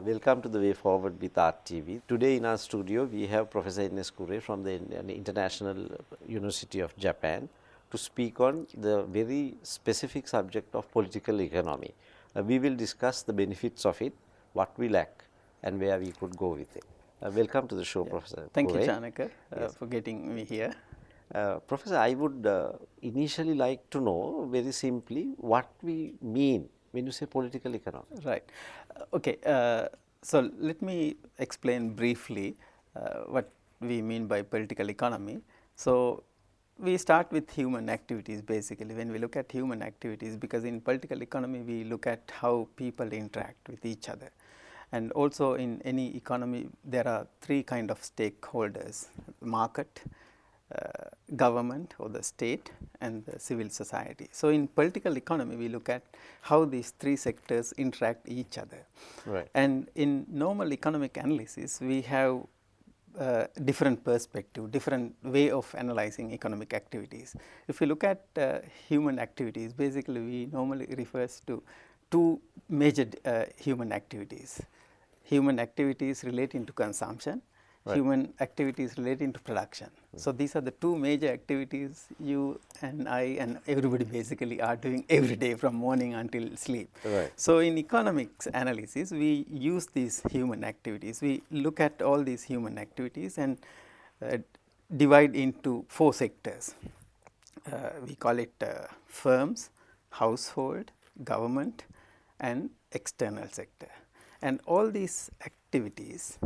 Welcome to the Way Forward with Art TV. Today in our studio we have Professor Cooray from the International University of Japan to speak on the very specific subject of political economy. We will discuss the benefits of it, what we lack and where we could go with it. Welcome to the show, Professor Thank you, Cooray. Chanaka, for getting me here. Professor, I would initially like to know very simply what we mean when you say political economy. Right. Okay. So let me explain briefly what we mean by political economy. So we start with human activities basically when we look at human activities, because in political economy we look at how people interact with each other. And also in any economy there are three kind of stakeholders: market, government or the state, and the civil society. So in political economy we look at how these three sectors interact each other. Right. And in normal economic analysis we have different perspective, different way of analyzing economic activities. If we look at human activities, basically we normally refers to two major human activities. Human activities relating to consumption, right. Human activities relating to production. So these are the two major activities you and I and everybody basically are doing every day from morning until sleep. Right. So in economics analysis we use these human activities. We look at all these human activities and divide into four sectors. We call it firms, household, government and external sector. And all these activities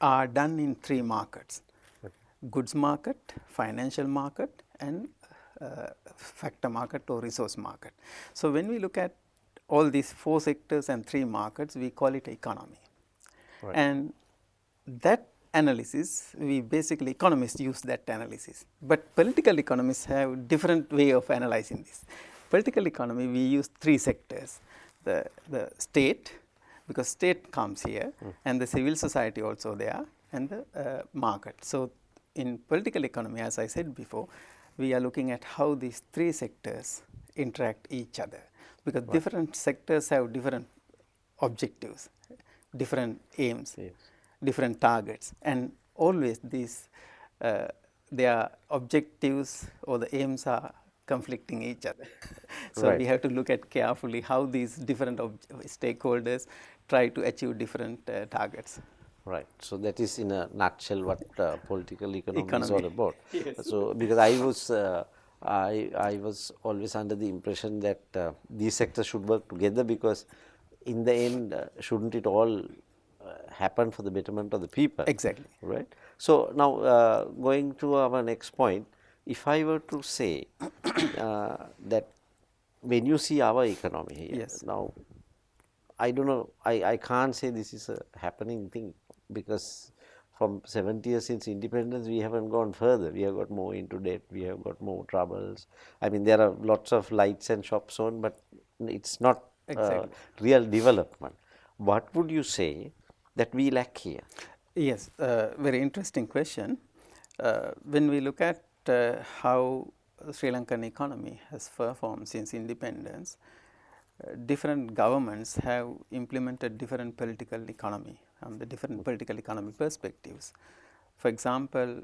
are done in three markets: goods market, financial market and factor market or resource market. So when we look at all these four sectors and three markets, we call it economy. Right. And that analysis, we basically economists use that analysis, but political economists have different way of analyzing this. Political economy we use three sectors: the state, because state comes here, and the civil society also there, and the market. So in political economy, as I said before, we are looking at how these three sectors interact each other, because right. Different sectors have different objectives, different aims, yes. Different targets, and always these their objectives or the aims are conflicting each other. So right. We have to look at carefully how these different stakeholders try to achieve different targets. Right. So that is in a nutshell what political economy is all about. Yes. So because I was always under the impression that these sectors should work together, because in the end shouldn't it all happen for the betterment of the people? Exactly. Right. So now going to our next point, if I were to say that when you see our economy here, yes. Now I don't know, I can't say this is a happening thing, because from 70 years since independence we haven't gone further. We have got more into debt, we have got more troubles. I mean, there are lots of lights and shops on, but it's not exactly. Real development. What would you say that we lack here? Yes, very interesting question. When we look at how the Sri Lankan economy has performed since independence, different governments have implemented different political economy, the different political economy perspectives. For example,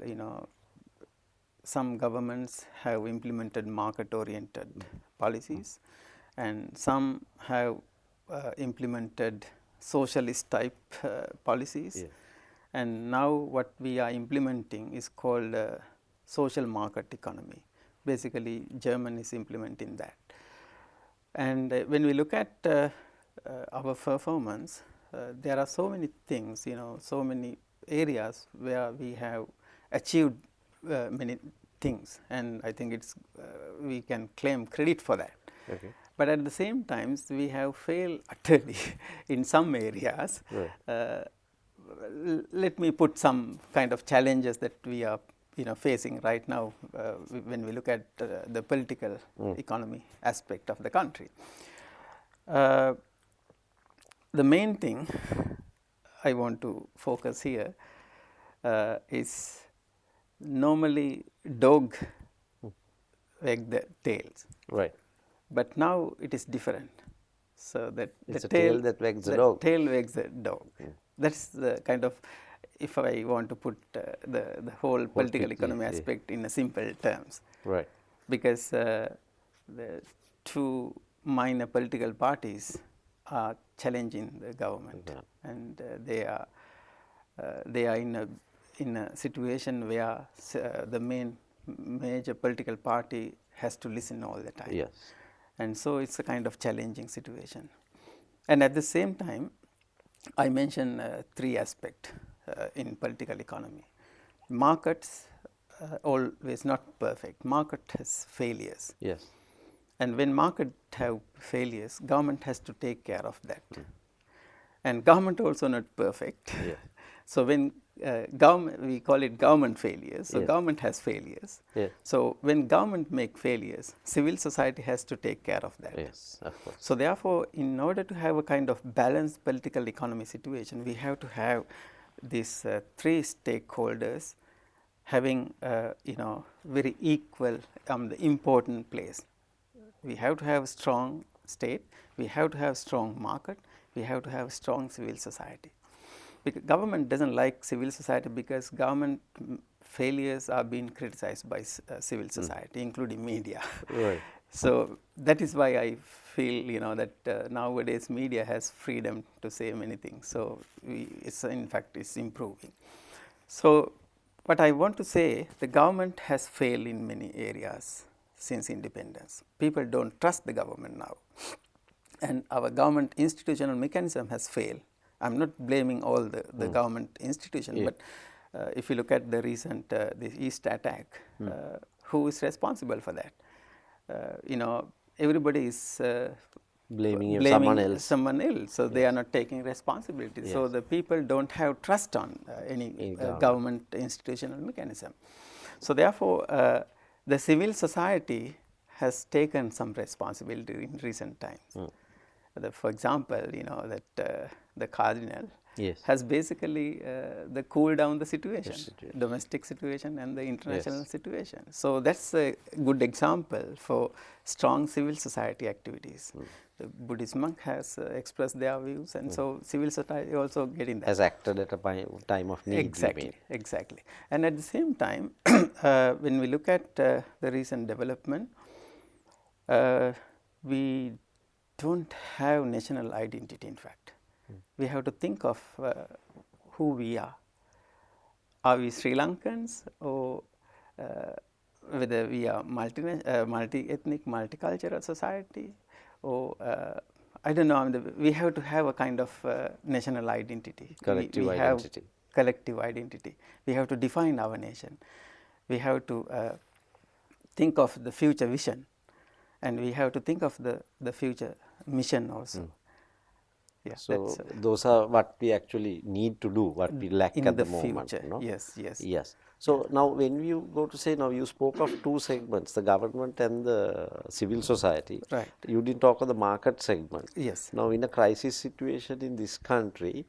some governments have implemented market-oriented policies, and some have implemented socialist type policies. Yes. And now what we are implementing is called social market economy. Basically, Germany is implementing that. And when we look at our performance, there are so many things, so many areas where we have achieved many things, and I think it's we can claim credit for that. Okay. But at the same time, we have failed utterly in some areas. Right. Let me put some kind of challenges that we are facing right now when we look at the political economy aspect of the country. The main thing I want to focus here is normally dog wag the tails. Right. But now it is different. So that It's the a tail that wags the dog. tail wags the dog. That's the kind of, if I want to put the whole political economy aspect in a simple terms. Right. Because the two minor political parties are challenging the government, and they are in a situation where the major political party has to listen all the time. Yes. And so it's a kind of challenging situation. And at the same time, I mentioned three aspects in political economy. Markets always not perfect. Market has failures. Yes. And when market have failures, government has to take care of that. And government also not perfect. Yeah. So when government, we call it government failures. So Yes. government has failures. Yes. So when government make failures, civil society has to take care of that. Yes, of course. So therefore, in order to have a kind of balanced political economy situation, we have to have these three stakeholders having very equal the important place. We have to have strong state, we have to have strong market, we have to have strong civil society. Because government doesn't like civil society because government failures are being criticized by civil society, including media. Right. So that is why I feel that nowadays media has freedom to say many things. So in fact it's improving. So what I want to say, the government has failed in many areas since independence. People don't trust the government now, and our government institutional mechanism has failed. I'm not blaming all the government institution, but if you look at the recent the East attack, who is responsible for that? Everybody is blaming someone else. So they are not taking responsibility. Yes. So the people don't have trust on any government institutional mechanism. So therefore, the civil society has taken some responsibility in recent times. For example, that the cardinal Yes. has basically cooled down the situation, domestic situation and the international situation. So that's a good example for strong civil society activities. The Buddhist monk has expressed their views, and so civil society also getting that. Has acted at a time of need. Exactly, exactly. And at the same time, when we look at the recent development, we don't have national identity, in fact. We have to think of who we are. Are we Sri Lankans, or whether we are multi-ethnic, multicultural society, or I don't know. We have to have a kind of national identity. Collective we identity. Have collective identity. We have to define our nation. We have to think of the future vision, and we have to think of the future mission also. Yeah, so those are what we actually need to do, what we lack in at the moment. future. No? Yes, yes. Yes. So now when you go to say, now you spoke of two segments, the government and the civil society. Right. You didn't talk of the market segment. Yes. Now in a crisis situation in this country,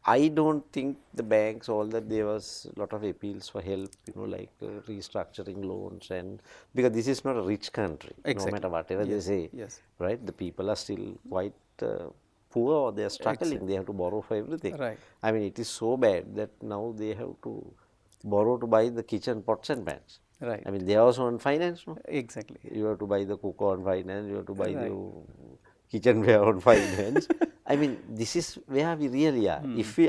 I don't think the banks, all that, there was a lot of appeals for help, like restructuring loans, and because this is not a rich country, no matter whatever they say, right? The people are still quite poor, or they are struggling, they have to borrow for everything. Right. I mean, it is so bad that now they have to borrow to buy the kitchen pots and pans. Right. I mean, they are also on finance, no? Exactly. You have to buy the cooker on finance, you have to buy the kitchenware on finance. I mean, this is where we really are.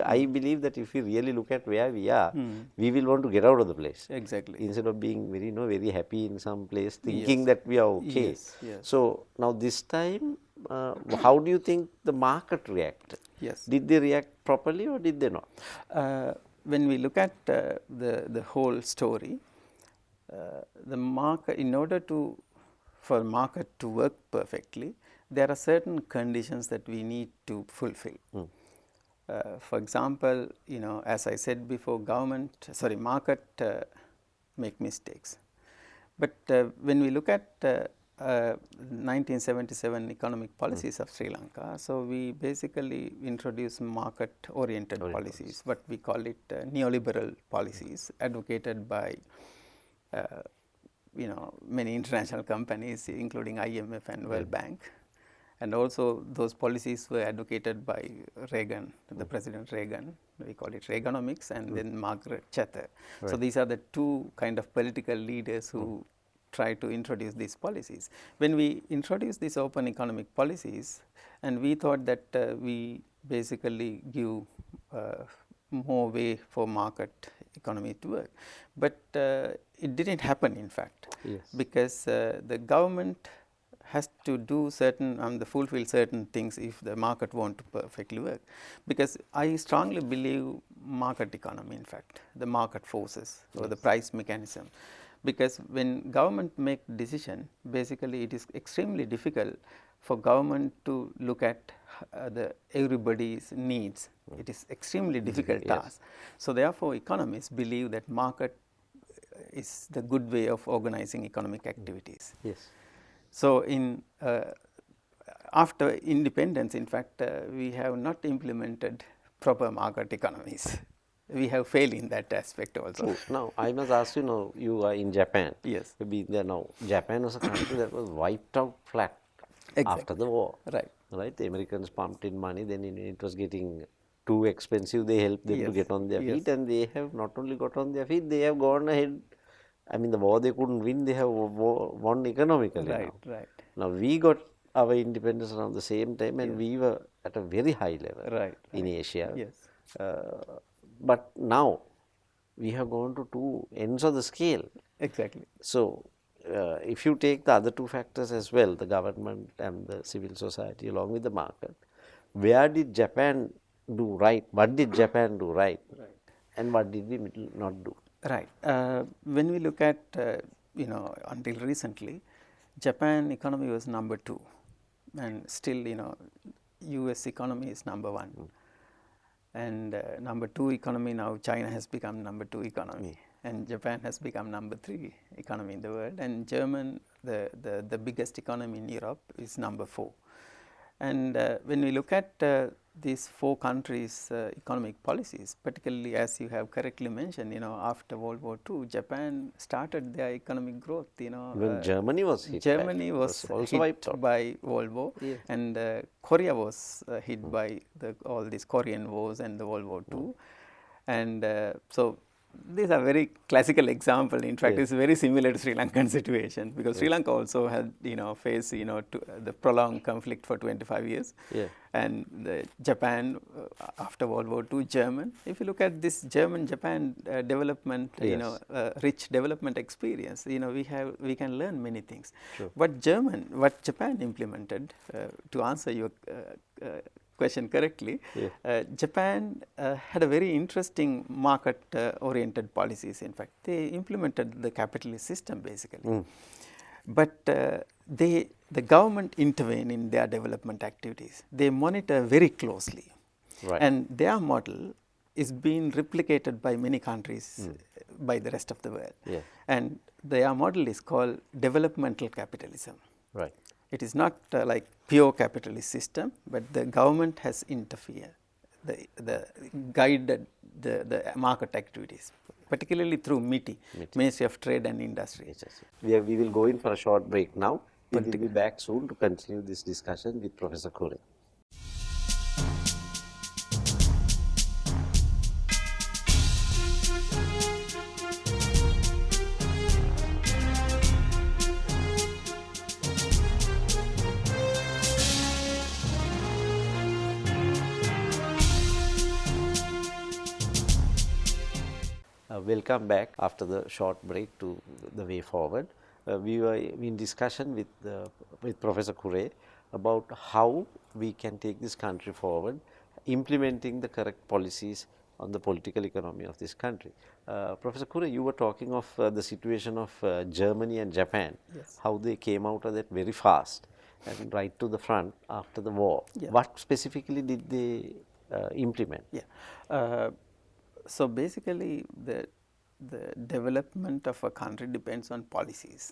I believe that if we really look at where we are, we will want to get out of the place. Exactly. Instead of being very happy in some place, thinking that we are okay. Yes, yes. So now this time, how do you think the market reacted? Yes. Did they react properly or did they not? When we look at the whole story, the market, in order for market to work perfectly, there are certain conditions that we need to fulfill. For example, as I said before, market make mistakes. But when we look at 1977 economic policies of Sri Lanka, so we basically introduced market-oriented policies, what we call it neoliberal policies, advocated by many international companies, including IMF and World Bank. and also those policies were advocated by Reagan, the President Reagan. We call it Reaganomics, and then Margaret Thatcher. So Right. these are the two kind of political leaders who try to introduce these policies. When we introduced these open economic policies, and we thought that we basically give more way for market economy to work, but it didn't happen in fact, Yes. because the government has to do certain fulfill certain things if the market want to perfectly work. Because I strongly believe market economy, in fact, the market forces or the price mechanism. Because when government make decision, basically it is extremely difficult for government to look at the everybody's needs. It is extremely difficult task. So therefore, economists believe that market is the good way of organizing economic activities. Yes. So in after independence, in fact, we have not implemented proper market economies. We have failed in that aspect also. True. Now, I must ask you now, you are in Japan. Yes. You've been there now. Japan was a country that was wiped out flat after the war. Right. Right? The Americans pumped in money, then it was getting too expensive. They helped them to get on their feet, and they have not only got on their feet, they have gone ahead. I mean, the war they couldn't win, they have won economically now. Right. Now, we got our independence around the same time, and we were at a very high level in Asia. Yes. But now, we have gone to two ends of the scale. Exactly. So, if you take the other two factors as well, the government and the civil society along with the market, where did Japan do right? What did Japan do right? And what did we not do? Right. When we look at, until recently, Japan economy was number 2, and still, US economy is number 1. And number 2 economy now, China has become number 2 economy, and Japan has become number 3 economy in the world, and German, the biggest economy in Europe, is number 4. And when we look at these 4 countries' economic policies, particularly as you have correctly mentioned, after World War II, Japan started their economic growth. When Germany was hit, Germany was also hit by World War, and Korea was hit by all these Korean wars and the World War II, and so. These are very classical example. In fact, it's very similar to Sri Lankan situation, because Sri Lanka also had, faced, the prolonged conflict for 25 years. And Japan, after World War II, German. If you look at this German-Japan development, rich development experience, we can learn many things. What Japan implemented, to answer your question correctly, Japan had a very interesting market oriented policies. In fact, they implemented the capitalist system basically, but the government intervene in their development activities. They monitor very closely, and their model is being replicated by many countries by the rest of the world. And their model is called developmental capitalism. It is not like pure capitalist system, but the government has interfered, the guided the market activities, particularly through MITI, Ministry of Trade and Industry. We will go in for a short break now. We will be back soon to continue this discussion with Professor Cooray. Welcome back after the short break to the way forward. We were in discussion with Professor Cooray about how we can take this country forward, implementing the correct policies on the political economy of this country. Professor Cooray, you were talking of the situation of Germany and Japan, how they came out of that very fast and right to the front after the war. What specifically did they implement? So basically, the development of a country depends on policies.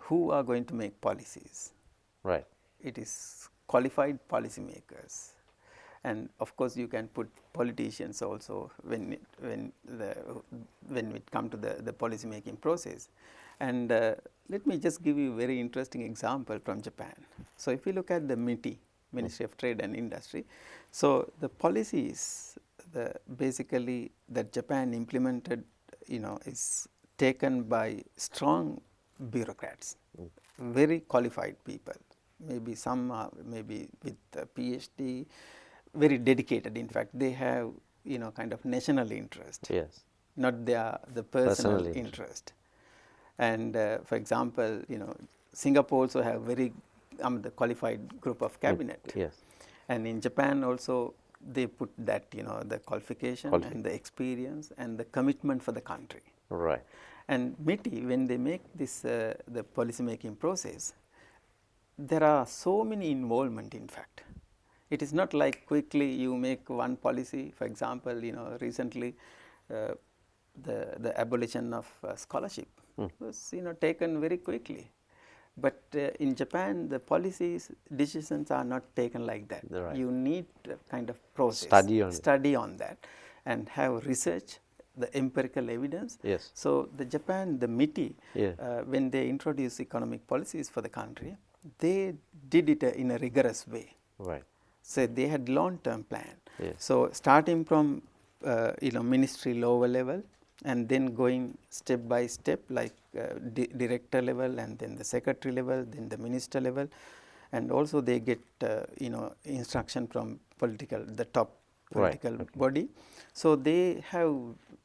Who are going to make policies? It is qualified policymakers, and of course you can put politicians also when it come to the policy making process. And let me just give you a very interesting example from Japan. So, if we look at the MITI, Ministry of Trade and Industry, so the policies basically that Japan implemented, is taken by strong bureaucrats, very qualified people, maybe some are maybe with a PhD, very dedicated. In fact, they have kind of national interest, Yes. not the personal interest. And for example, Singapore also have very the qualified group of cabinet. Yes. And in Japan also they put that the qualification and the experience and the commitment for the country. Right. And MITI, when they make this the policy making process, there are so many involvement. In fact, it is not like quickly you make one policy. For example, recently the abolition of scholarship was taken very quickly. But in Japan, the policies decisions are not taken like that. Right. You need a kind of process, study on that, and have research, the empirical evidence. Yes. So the Japan, the MITI, when they introduced economic policies for the country, they did it in a rigorous way. Right. So they had long-term plan. Yes. So starting from ministry lower level, and then going step by step, like director level, and then the secretary level, then the minister level, and also they get instruction from the top political body. So they have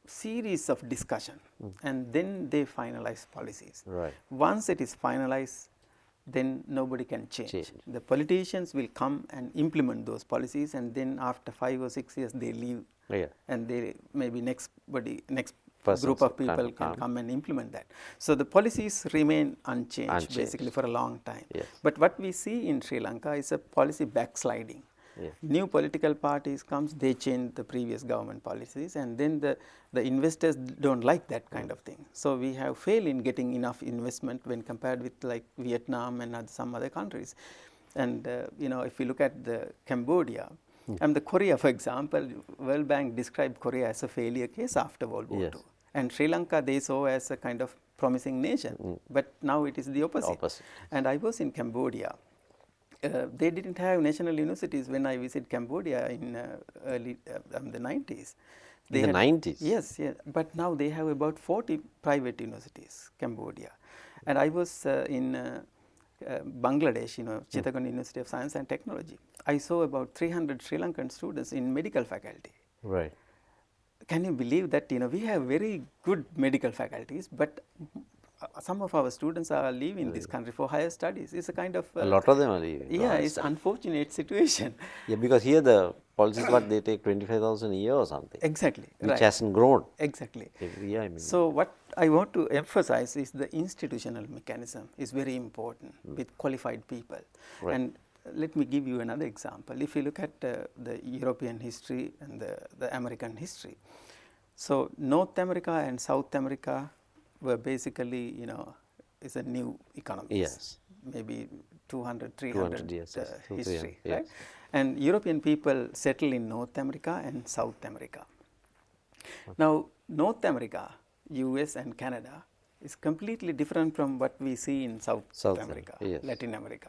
series of discussion, and then they finalize policies. Right. Once it is finalized, then nobody can change. The politicians will come and implement those policies, and then after 5 or 6 years they leave, and they maybe next group of people can come and implement that. So the policies remain unchanged basically for a long time. Yes. But what we see in Sri Lanka is a policy backsliding. Yes. New political parties comes, they change the previous government policies, and then the investors don't like that kind of thing. So we have failed in getting enough investment when compared with like Vietnam and some other countries. And if you look at the Cambodia and the Korea, for example, World Bank described Korea as a failure case after World War II. And Sri Lanka they saw as a kind of promising nation, but now it is the opposite. And I was in Cambodia. They didn't have national universities when I visited Cambodia in early the 90s. In the 90s? Yes, yes. But now they have about 40 private universities, Cambodia. And I was in Bangladesh, Chittagong University of Science and Technology. I saw about 300 Sri Lankan students in medical faculty. Right. Can you believe that we have very good medical faculties, but some of our students are leaving this country for higher studies. It's a kind of a lot of them are leaving. Yeah, it's an unfortunate situation. Yeah, because here the policies what they take 25,000 a year or something. Exactly. Which hasn't grown. Exactly. Every year, I mean. So what I want to emphasize is the institutional mechanism is very important with qualified people. Right. And let me give you another example. If you look at the European history and the American history, so North America and South America were basically, is a new economy. Yes. Maybe 200, 300 years history, yes. right? And European people settle in North America and South America. Okay. Now, North America, US and Canada is completely different from what we see in South America, Latin America.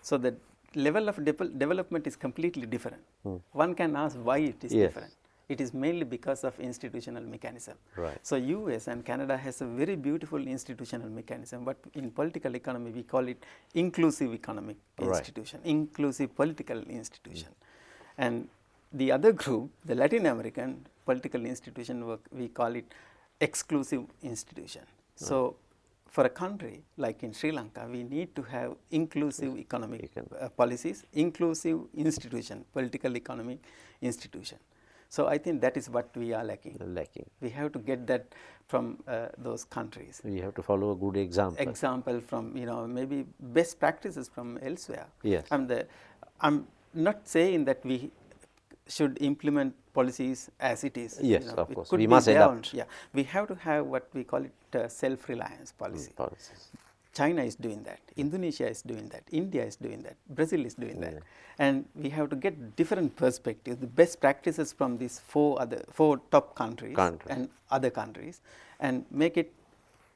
So the level of development is completely different. One can ask why it is different. It is mainly because of institutional mechanism. Right. So US and Canada has a very beautiful institutional mechanism, but in political economy we call it inclusive economic institution, inclusive political institution. And the other group, the Latin American political institution, we call it exclusive institution. So for a country like in Sri Lanka, we need to have inclusive economic policies, inclusive institution, political economic institution. So I think that is what we are lacking. We have to get that from those countries. We have to follow a good example. Example from maybe best practices from elsewhere. Yes. I'm not saying that we should implement policies as it is. Yes, of course. We must adapt. Yeah, we have to have what we call it self-reliance policy. China is doing that, Indonesia is doing that, India is doing that, Brazil is doing that. And we have to get different perspectives, the best practices from these four top countries and other countries, and make it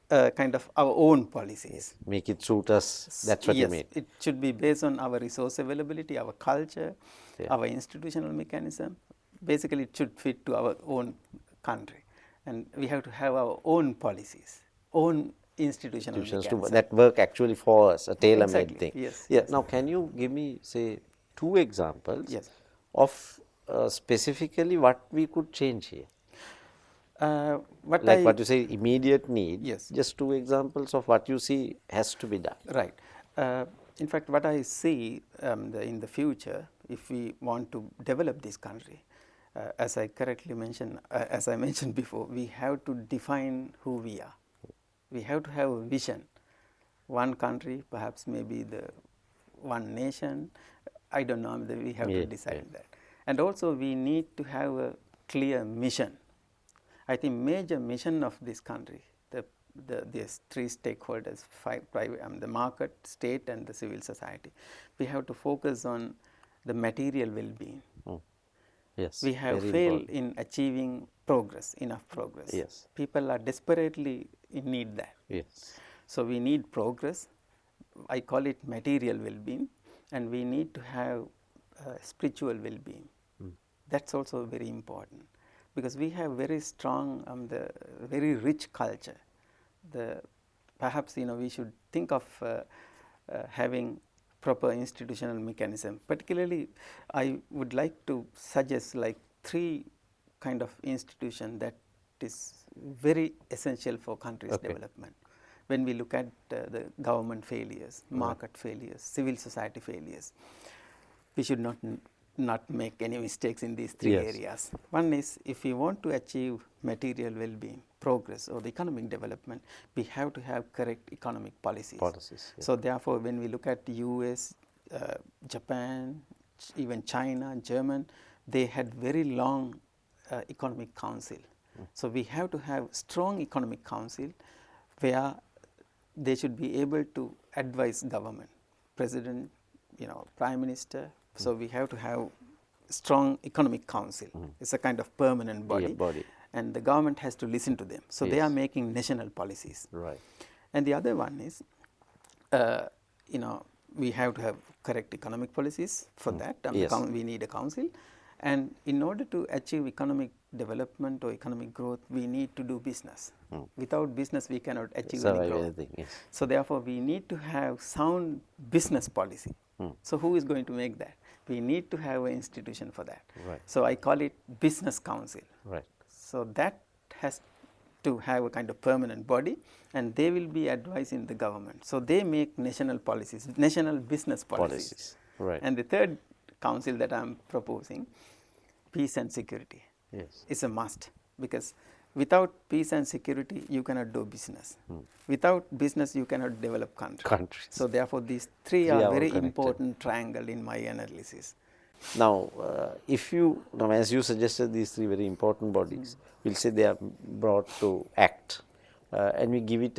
kind of our own policies. Make it suit us. That's what you Yes, mean. it should be based on our resource availability, our culture, Yeah. our institutional mechanism. Basically, it should fit to our own country, and we have to have our own policies, own institutional mechanism. That work actually for us, a tailor-made Exactly. thing. Yes, Yeah. yes. Now, can you give me, say, 2 examples Yes. of specifically what we could change here? What Like I what you say, immediate need. Yes. Just 2 examples of what you see has to be done. Right. In fact, what I see in the future, if we want to develop this country, as I correctly mentioned, as I mentioned before, we have to define who we are. We have to have a vision. One country, perhaps maybe the one nation. I don't know. We have to decide that. And also, we need to have a clear mission. I think major mission of this country, these 3 stakeholders, the market, state, and the civil society. We have to focus on the material well-being. Yes. We have failed in achieving progress, enough progress. Yes. People are desperately in need that. Yes. So we need progress. I call it material well-being, and we need to have spiritual well-being. That's also very important, because we have very strong, the very rich culture. Perhaps we should think of having proper institutional mechanism. Particularly, I would like to suggest like 3 kind of institution that is very essential for country's development. When we look at the government failures, market failures, civil society failures, we should not make any mistakes in these 3 areas. One is, if we want to achieve material well-being, progress, or the economic development, we have to have correct economic policies. So therefore, when we look at US, Japan, even China, German, they had very long economic council. So we have to have strong economic council where they should be able to advise government, president, prime minister. So we have to have strong economic council. It's a kind of permanent body, and the government has to listen to them. So they are making national policies. Right. And the other one is, we have to have correct economic policies for that. We need a council. And in order to achieve economic development or economic growth, we need to do business. Without business, we cannot achieve any growth. So therefore, we need to have sound business policy. So who is going to make that? We need to have an institution for that. So I call it business council. So that has to have a kind of permanent body, and they will be advising the government. So they make national policies, national business policies. And the third council that I am proposing, peace and security, is a must, because without peace and security, you cannot do business. Without business, you cannot develop countries. So therefore, these 3 are very important triangle in my analysis. Now, as you suggested, these 3 very important bodies, we'll say they are brought to act, and we give it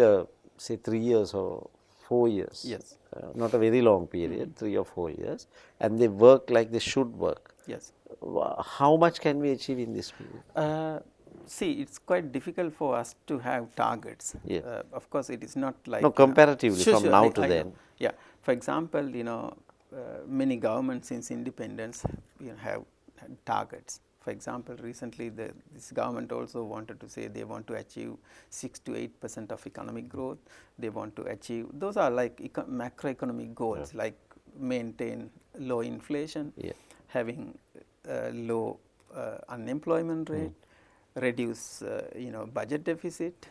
say 3 years or 4 years. Not a very long period, 3 or 4 years, and they work like they should work. How much can we achieve in this period? See, it's quite difficult for us to have targets. Of course, it is not like... No, comparatively, from now to then. Yeah. For example, many governments since independence have targets. For example, recently this government also wanted to say they want to achieve 6 to 8% of economic growth. They want to achieve, those are like macroeconomic goals, like maintain low inflation, having low unemployment rate, reduce budget deficit,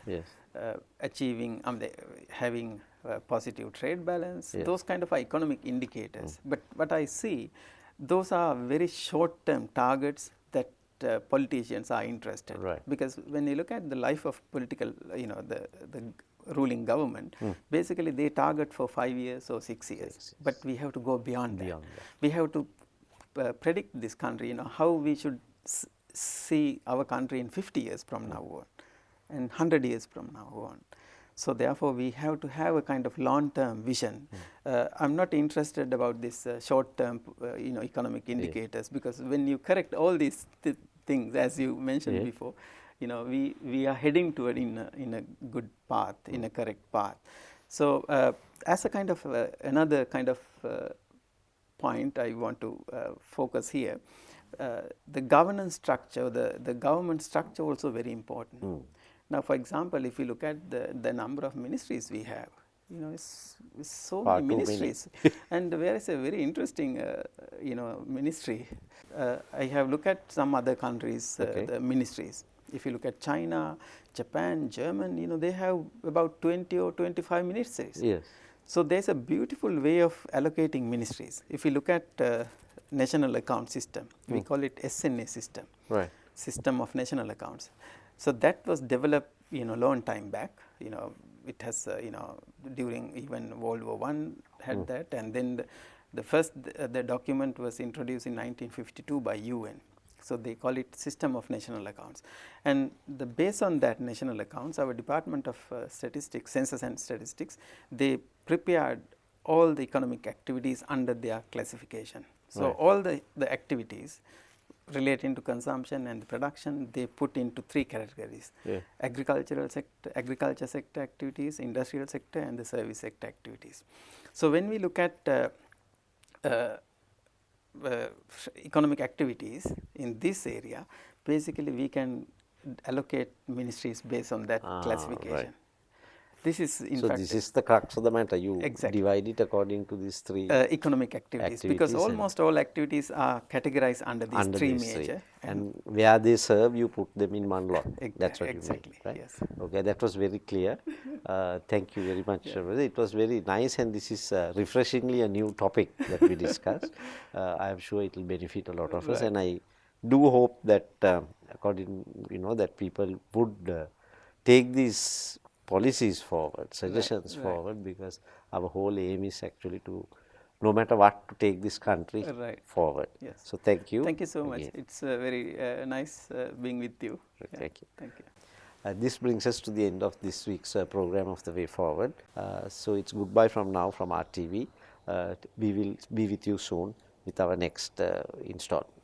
achieving having positive trade balance, those kind of economic indicators. But what I see, those are very short-term targets that politicians are interested. Because when you look at the life of political, the ruling government, basically they target for 5 years or 6 years. But we have to go beyond that. We have to predict this country, how we should see our country in 50 years from now on, and 100 years from now on. So therefore, we have to have a kind of long-term vision. I'm not interested about this short-term, economic indicators, because when you correct all these things, as you mentioned before, we are heading toward in a good path, in a correct path. So as a kind of another kind of point I want to focus here, the governance structure, the government structure also very important. Now, for example, if you look at the number of ministries we have, it's so Far many too ministries. And there is a very interesting, ministry. I have looked at some other countries, the ministries. If you look at China, Japan, Germany, they have about 20 or 25 ministries. Yes. So there's a beautiful way of allocating ministries. If you look at national account system, we call it SNA system, Right. system of national accounts. So that was developed, long time back. It has, during even World War I had that, and then the first the document was introduced in 1952 by UN. So they call it system of national accounts, and based on that national accounts, our Department of Statistics, Census and Statistics, they prepared all the economic activities under their classification. So all the activities relating to consumption and production, they put into three categories: agriculture sector activities, industrial sector, and the service sector activities. So when we look at economic activities in this area, basically we can allocate ministries based on that classification. Right. This is in So fact this is the crux of the matter. You Exactly. divide it according to these three economic activities, because almost all activities are categorized under these three major. And where they serve, you put them in one lot. That's what Exactly, you mean, right? yes. Okay, that was very clear. Thank you very much. It was very nice, and this is refreshingly a new topic that we discussed. I am sure it will benefit a lot of us, and I do hope that that people would take these policies forward, suggestions forward, because our whole aim is actually to, no matter what, to take this country forward. Yes. So thank you. Thank you so much. It's very nice being with you. Thank you. Thank you. This brings us to the end of this week's program of The Way Forward. So it's goodbye from now from RTV. We will be with you soon with our next installment.